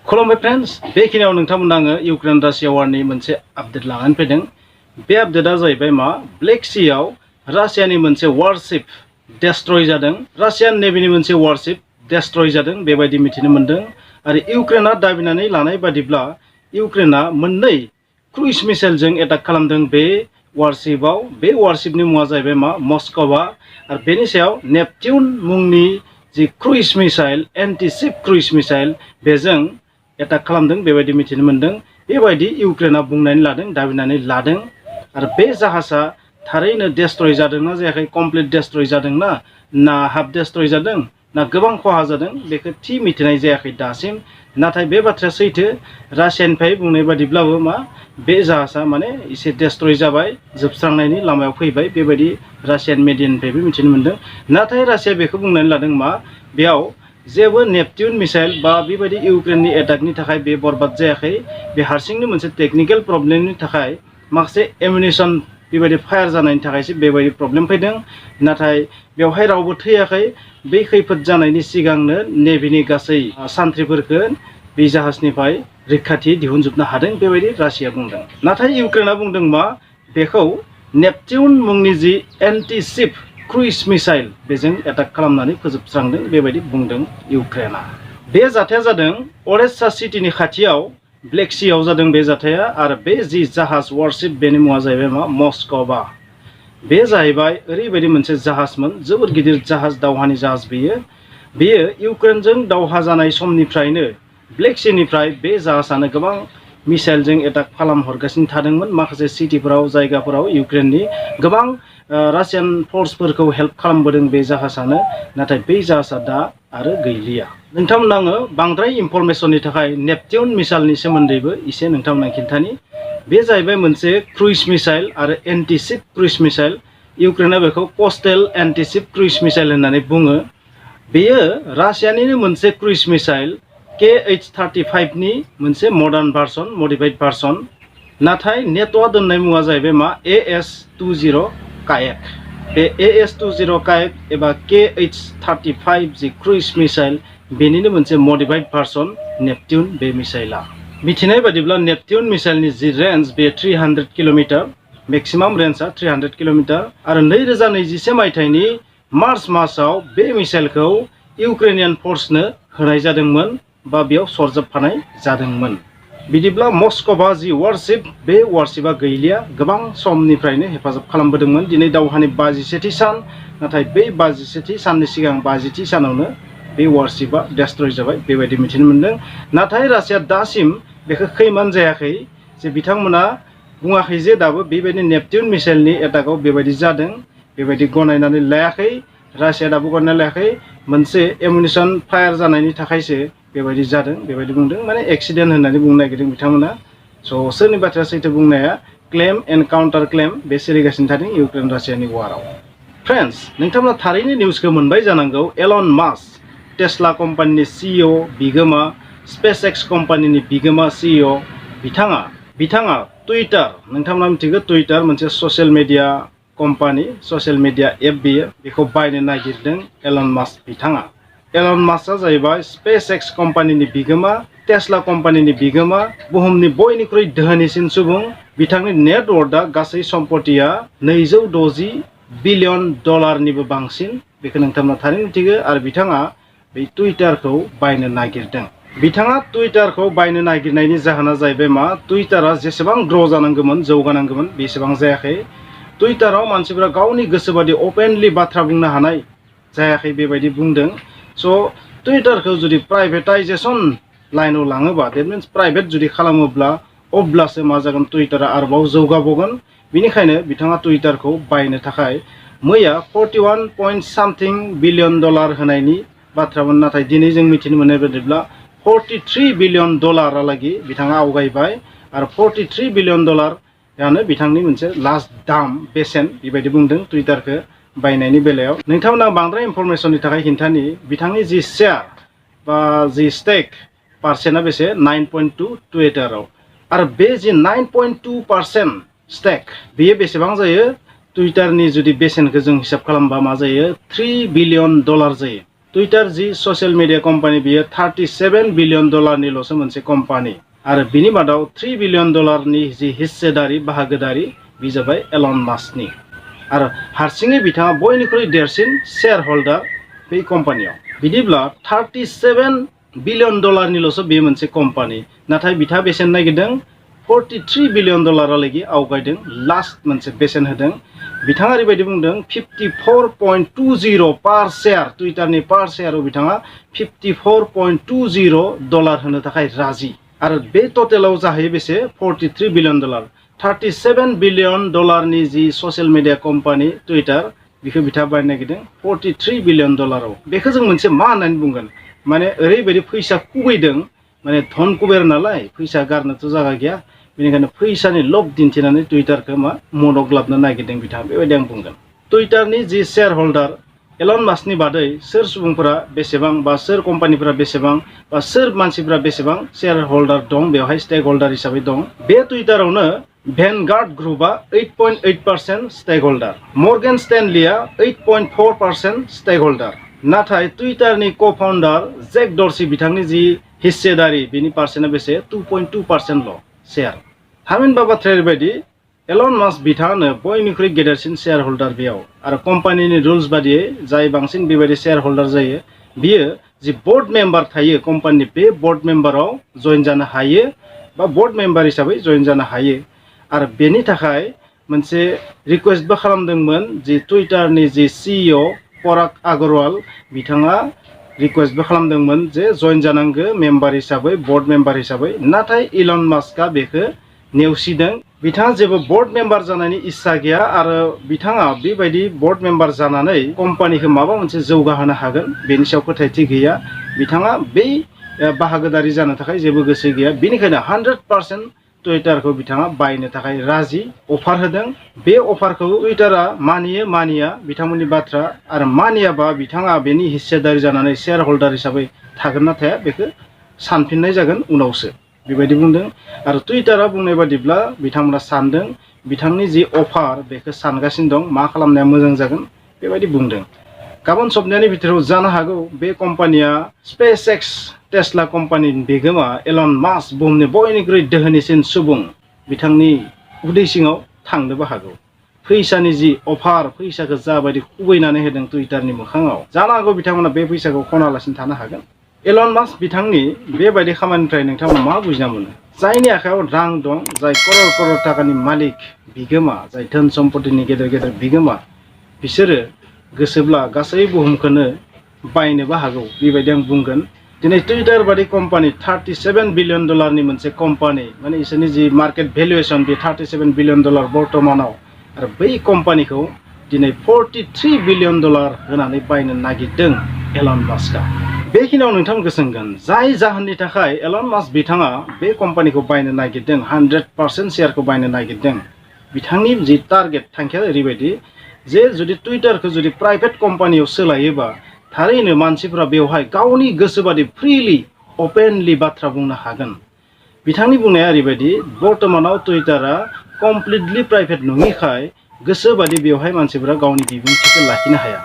खुलुमबाय फ्रेंड्स, बेखिनियाव नोंथांमोननो आङो इउक्रेन रासिया वारनि मोनसे आपडेट लानानै फैदों। बे आपडेटआ जाहैबाय मा ब्लेक सीआव रासियानि मोनसे वारशिप डेस्ट्रय जादों, रासियान नेभिनि मोनसे वारशिप डेस्ट्रय जादों बेबायदि मिथिनो मोन्दों। आरो इउक्रेना दाबिनानै लानाय बादिब्ला इउक्रेना मोननै क्रुइज मिसाइलजों एटाक खालामदों बे वारशिपआव। बे वारशिपनि मुङा जाहैबाय मा मस्कवा, आरो बेनि सायाव नेपट्यून मुंनि जि क्रुइज मिसाइल एन्टि शिप क्रुइज मिसाइल बेजों एटाक खालामदों बेबायदि मिथिनो मोन्दों। बेबायदि इउक्रेना बुंनानै लादों, दाबिनानै लादों। आरो बे जाहाजा थारैनो डेस्ट्रय जादोंना जायाखै, कमप्लिट डेस्ट्रय जादोंना ना हाफ डेस्ट्रय जादों ना गोबां खहा जादों, बेखौ थि मिथिनाय जायाखै दासिम। नाथाय बे बाथ्राया सैथो, रासियानिफ्राय बुंनाय बादिब्लाबो मा बे जाहाजा माने एसे डेस्ट्रय जाबाय, जोबस्रांनायनि लामायाव फैबाय बेबायदि रासियान मिडियानिफ्रायबो मिथिनो मोन्दों। नाथाय रासिया बेखौ बुंनानै लादों मा बेयाव जेबो नेपट्यून मिसाइल बा बेबायदि इउक्रेननि एटाकनि थाखाय बे बरबाद जायाखै, बे हारसिंनो मोनसे टेकनिकेल प्रब्लेमनि थाखाय माखासे एमुनिसन बेबायदि फायार जानायनि थाखायसो बेबायदि प्रब्लेम फैदों। नाथाय बेवहाय रावबो थैयाखै। बे खैफोद जानायनि सिगांनो नेभिनि गासै सान्थ्रिफोरखौ बे जाहाजनिफ्राय रैखाथि दिहुनजोबनो हादों बेबायदि रासिया बुंदों। नाथाय इउक्रेना बुंदों मा बेखौ नेपट्यून मुंनि जि एन्टि शिप क्रुइज मिसाइल बेजों एटाक खालामनानै फोजोबस्रांदों बेबायदि बुंदों इउक्रेना। बे जाथाया जादों अडेसा सिटिनि खाथियाव ब्लेक सीआव जादों बे जाथाया। आरो बे जि जाहाज वारशिप बेनि मुङा जाहैबाय मा मस्कवा। बे जाहैबाय ओरैबायदि मोनसे जाहाजमोन, जोबोद गिदिर जाहाज, दावहानि जाहाज। बेयो इउक्रेनजों दावहा जानाय समनिफ्रायनो ब्लेक सीनिफ्राय बे जाहाजानो गोबां मिसाइलजों एटाक खालामहरगासिनो थादोंमोन माखासे सिटिफोराव, जायगाफोराव। इउक्रेननि गोबां रासियान फर्सफोरखौ हेल्प खालामबोदों बे जाहाजानो। नाथाय बे जाहाजा दा आरो गैलिया। नोंथांमोननो आङो बांद्राय इनफरमेसननि थाखाय नेपट्यून मिसाइलनि सोमोन्दैबो एसे नोंथांमोननो खिन्थानि। बे जाहैबाय मोनसे क्रुइज मिसाइल आरो एन्टि शिप क्रुइज मिसाइल। इउक्रेना बेखौ कस्टेल एन्टि शिप क्रुइज मिसाइल होननानै बुङो। बेयो रासियानिनो मोनसे क्रुइज मिसाइल KH-35नि मोनसे मडार्न भार्सन, मडिफाइड भार्सन। नाथाय नेट'आ दोननाय मुङा जाहैबाय मा AS-20 कायेक। बे AS-20 कायेक एबा KH-35 जि क्रुइज मिसाइल बेनिनो मोनसे मडिफाइड भार्सन नेपट्यून बे मिसाइला। मिथिनाय बादिब्ला नेपट्यून मिसाइलनि जि रेन्ज बे 300 किल'मिटार, मेक्सिमाम रेन्जआ 300 किल'मिटार। आरो 2021 मायथाइनि मार्च मासाव बे मिसाइलखौ इउक्रेनियान फर्सनो होनाय जादोंमोन बा बेयाव सरजाबफानाय जादोंमोन। बिदिब्ला मस्कवा जि वारशिप, बे वारशिपआ गैलिया। गोबां समनिफ्रायनो हेफाजाब खालामबोदोंमोन। दिनै दावहानि 51थि सान, नाथाय बै 51थि साननि सिगां 50थि सानावनो बे वारशिपआ डेस्ट्रय जाबाय बेबायदि मिथिनो मोन्दों। नाथाय रासिया दासिम बेखौ खैमान जायाखै जे बिथांमोना बुङाखै जे दाबो बेबायदि नेपट्यून मिसाइलनि एटाकआव बेबायदि जादों, बेबायदि गनायनानै लायाखै। रासिया दाबो गनायनानै लायाखै। मोनसे एमुनिसन फायार जानायनि थाखायसो बेबायदि जादों बेबायदि बुंदों, माने एक्सिडेन्ट होननानै बुंनो नागिरदों बिथांमोना। स' सोरनि बाथ्राया सैथो बुंनाया क्लेम एन्ड काउन्टार क्लेम बे सोलिगासिनो थादों इउक्रेन रासियानि वाराव। फ्रेन्ड्स, नोंथांमोना थारैनो निउसखौ मोनबाय जानांगौ। एलन मास्क, टेस्ला कम्पानिनि CEO बिगोमा, स्पेस एक्स कम्पानिनि बिगोमा CEO, बिथाङा टुइटार, नोंथांमोना मिथिगौ टुइटार मोनसे social media company, social media app, बेखौ बायनो नागिरदों एलन मास्क बिथाङा। एलन मास्कआ जाहैबाय स्पेस एक्स कम्पानिनि बिगोमा, टेस्ला कम्पानिनि बिगोमा, बुहुमनि बयनिख्रुइ धोनिसिन सुबुं। बिथांनि नेटवर्कआ गासै सम्पथिया $260 बिलियन बांसिन, बेखौ नोंथांमोना थारैनो मिथिगौ। आरो बिथाङा बे टुइटारखौ बायनो नागिरदों। बिथाङा टुइटारखौ बायनो नागिरनायनि जाहोना जाहैबाय मा टुइटारा जेसेबां ग्र' जानांगौमोन, जौगानांगौमोन, बेसेबां जायाखै। टुइटाराव मानसिफोरा गावनि गोसोबादि अपेनलि बाथ्रा बुंनो हानाय जायाखै बेबायदि बुंदों। स' टुइटारखौ जुदि प्राइभेटाइजेसन लाइनाव लाङोबा, देट मिन्स प्राइभेट जुदि खालामोब्ला, अब्लासो मा जागोन टुइटारा आरोबाव जौगाबावगोन। बेनिखायनो बिथाङा टुइटारखौ बायनो थाखाय मैया $41.something बिलियन होनायनि बाथ्रामोन। नाथाय दिनै जों मिथिनो मोननाय बायदिब्ला $43 बिलियन बिथाङा आवगायबाय। आरो $43 बिलियन यानो बिथांनि मोनसे लास्ट दाम, बेसेन बेबायदि बुंदों टुइटारखौ बायनायनि बेलायाव। नोंथांमोना बांद्राय इनफरमेसननि थाखाय खिन्थानि बिथांनि जि शेयार बा जि स्टेक पार्सेन्टआ बेसे 9.2 टुइटाराव। आरो बे जि 9.2% स्टेक बेयो बेसेबां जायो? टुइटारनि जुदि बेसेनखौ जों हिसाब खालामबा मा जायो? $3 बिलियन जायो। टुइटार जि ससियेल मिडिया कम्पानि बियो 37 बिलियन डलारनिल'सो मोनसे कम्पानि आरो बिनि मादाव 3 बिलियन डलारनि जि हिस्सेदारि बाहागोदारि बि जाबाय एलन मास्कनि आरो हारसिङै बिथाङा बयनिख्रुइ देरसिन शेयार हल्डार बे कम्पानियाव बिदिब्ला 37 बिलियन डलारनिल'सो बे मोनसे कम्पानि नाथाय बिथाङा बेसेन नागिरदों 43 बिलियन डलारालागि आवगायदों लास्ट मोनसे बेसेन होदों बिथाङा ओरैबायदि बुंदों 54.20 पार शेयार टुइटारनि पार शेयाराव बिथाङा 54.20 डलार होनो थाखाय राजि आरो बे टटेलाव जाहैयो बेसे 43 बिलियन डलार 37 बिलियन डलारनि जि ससियेल मिडिया कम्पानि टुइटार बेखौ बिथाङा बायनो नागिरदों 43 बिलियन डलाराव बेखौ जों मोनसे मा होननानै बुंगोन माने ओरैबायदि फैसा खुबैदों माने धन कुबेर नालाय फैसा गारनोथ' जागा गैया बेनिखायनो फैसानि लब दिन्थिनानै टुइटारखौ मा मनग्लाबनो नागिरदों बिथाङा बेबायदि आं बुंगोन टुइटारनि जि शेयार हल्डार एलन मास्कनि बादै सोर सुबुंफोरा बेसेबां बा सोर कम्पानिफोरा बेसेबां बा सोर मानसिफोरा बेसेबां शेयार हल्डार दं बेवहाय स्टेक हल्डार हिसाबै दं बे टुइटारावनो भेनगार्ड ग्रुपआ 8.8% स्टेक हल्डार मर्गेन स्टेनलिया 8.4% स्टेक हल्डार नाथाय टुइटारनि को-फाउन्डार जेक डर्सी बिथांनि जि हिस्सेदारि बिनि पार्सेन्टआ बेसे 2.2%ल' शेयार थामहिनबा बाथ्राया ओरैबायदि एलन मास्क बिथाङानो बयनिख्रुइ गेदेरसिन शेयार हल्डार बेयाव आरो कम्पानिनि रुल्स बादियै जाय बांसिन बेबायदि शेयार हल्डार जायो बियो जि बोर्ड मेम्बार थायो कम्पानिनि बे बोर्ड मेम्बाराव जइन जानो हायो बा बोर्ड मेम्बार हिसाबै जइन जानो हायो आरो बेनि थाखाय मोनसे रिक्वेस्टबो खालामदोंमोन जि टुइटारनि जि सिइअ पराग अग्रवाल बिथाङा रिक्वेस्टबो खालामदोंमोन जे जइन जानांगौ मेम्बार हिसाबै बोर्ड मेम्बार हिसाबै नाथाय इलन मास्कआ बेखौ नेवसिदों बिथाङा जेबो बोर्ड मेम्बार जानायनि इस्सा गैया आरो बिथाङा बेबायदि बोर्ड मेम्बार जानानै कम्पानिखौ माबा मोनसे जौगाहोनो हागोन बेनि सायाव फोथायथि गैया बिथाङा बै बाहागोदारि जानो थाखाय जेबो गोसो गैया बेनिखायनो 100% टुइटारखौ बिथाङा बायनो थाखाय राजि अफार होदों बे अफारखौ टुइटारा मानिया बिथांमोननि बाथ्रा आरो मानियाबा बिथाङा बेनि हिस्सेदारि जानानै शेयार हल्डार हिसाबै थागोन ना थाया बेखौ सानफिननाय जागोन उनावसो बेबायदि बुंदों आरो टुइटारा बुंनाय बादिब्ला बिथांमोना सानदों बिथांनि जि अफार बेखौ सानगासिनो दं मा खालामनाया मोजां जागोन बेबायदि बुंदों गाबोन सप्ताहनि भितराव जानो हागौ बे कम्पानिया स्पेसएक्स टेस्ला कम्पानिनि बिगोमा एलन मास्क बुहुमनि बयनिख्रुइ दोहोनिसिन सुबुं बिथांनि उदै सिङाव थांनोबो हागौ फैसानि जि अफार फैसाखौ जाबायदि खुबैनानै होदों टुइटारनि मोखाङाव जानो हागौ बिथांमोना बे फैसाखौ खनालासिनो थानो हागोन एलन मास्क बिथांनि बेबायदि खामानिनिफ्राय नोंथांमोना मा बुजिना मोनो जायनि आखायाव रां दं जाय करोड़ करोड़ टाकानि मालिक बिगोमा जाय धोन सम्पतिनि गेदेर गेदेर बिगोमा बिसोरो गोसोब्ला गासै बुहुमखौनो बायनोबो हागौ बेबायदि आं बुंगोन दिनै टुइटार बादि कम्पानि 37 बिलियन डलारनि मोनसे कम्पानि माने इसोरनि जि मार्केट भेलुएसन बे 37 बिलियन डलार बर्तमानाव आरो बै कम्पानिखौ दिनै 43 बिलियन डलार होनानै बायनो नागिरदों एलन मास्कआ बेखिनियाव नोंथांमोनखौ सोंगोन जाय जाहोननि थाखाय एलन मास्क बिथाङा बे कम्पानिखौ बायनो नागिरदों 100% शेयारखौ बायनो नागिरदों बिथांनि जि टारगेट थांखिया ओरैबायदि जे जुदि टुइटारखौ जुदि प्राइभेट कम्पानियाव सोलायोबा थारैनो मानसिफोरा बेवहाय गावनि गोसोबादि फ्रिलि अपेनलि बाथ्रा बुंनो हागोन बिथांनि बुंनाया ओरैबायदि बर्तमानाव टुइटारा कमप्लिटलि प्राइभेट नङिखाय गोसोबादि बेवहाय मानसिफोरा गावनि बिबुंथिखौ लाखिनो हाया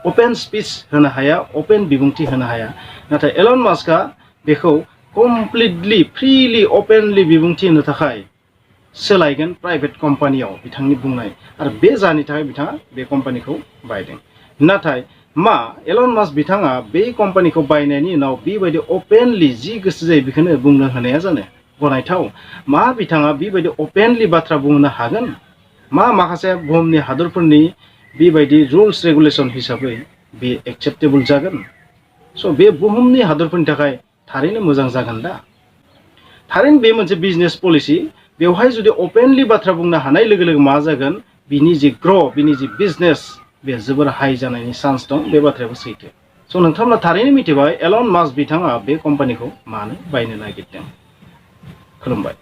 ओपन स्पीच होनो हाया ओपन बिबुंथि होनो हाया नाथाय एलन मास्कआ बेखौ कमप्लिटलि फ्रिलि ओपनलि बिबुंथि होनो थाखाय सोलायगोन प्राइभेट कम्पानियाव बिथांनि बुंनाय आरो बे जाहोननि थाखाय बिथाङा बे कम्पानिखौ बायदों नाथाय मा एलन मास्क बिथाङा बे कम्पानिखौ बायनायनि उनाव बेबायदि ओपनलि जि गोसो जायो बेखौनो बुंनो होनाया जानो गनायथाव मा बिथाङा बेबायदि ओपनलि बाथ्रा बुंनो हागोन मा माखासे बुहुमनि हादरफोरनि बेबायदि रुल्स रेगुलेसन हिसाबै बे एक्सेप्टेबल जागोन स' बे बुहुमनि हादरफोरनि थाखाय थारैनो मोजां जागोन दा थारैनो बे मोनसे बिजनेस पलिसि बेवहाय जुदि ओपनलि बाथ्रा बुंनो हानाय लोगो लोगो मा जागोन बिनि जि बिनि जि बिजनेस बे जोबोर हाई जानायनि चान्स दं बे बाथ्रायाबो सैथो स' नोंथांमोना थारैनो मिथिबाय एलन मास्क बिथाङा बे कम्पानिखौ मानो बायनो नागिरदों खुलुमबाय।